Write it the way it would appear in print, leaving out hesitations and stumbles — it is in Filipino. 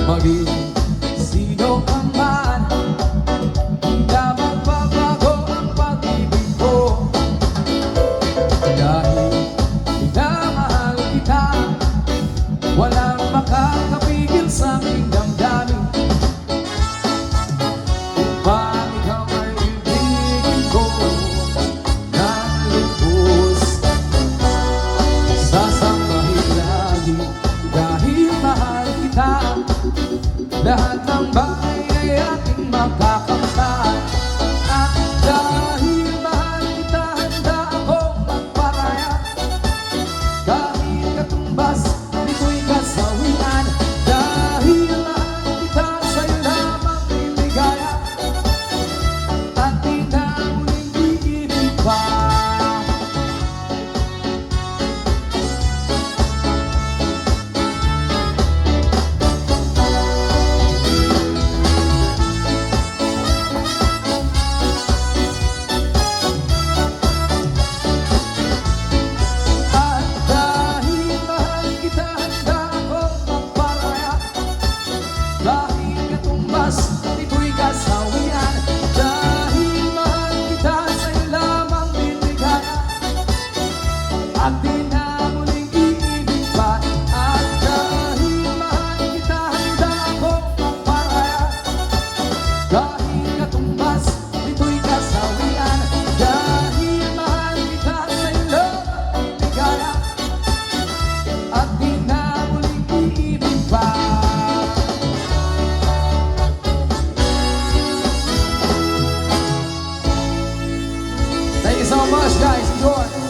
Maging sino ka man, di na magbabago ang pag-ibig ko. Dahil minamahal kita, walang makakapigil sa aking damdamin. Upang ikaw ay ibigin ko ng lubos, sasambahin lagi dahil mahal kita. Lahat ng bagay ay aking makakamtan. At dahil mahal kita, handa akong magparaya. Kahit katumbas, dito'y kasawian. Dahil mahal kita, sa'yo lamang liligaya. At di na muling iibig pa. Dahil katumbas, dito'y kasawian. Dahil mahal kita, sa'yo lamang liligaya. At di na muling iibig pa. At dahil mahal kita, handa akong magparaya. Dahil katumbas, dito'y kasawian. Dahil mahal kita, sa'yo lamang liligaya. At di na muling iibig pa. Thank you so much, guys. Enjoy.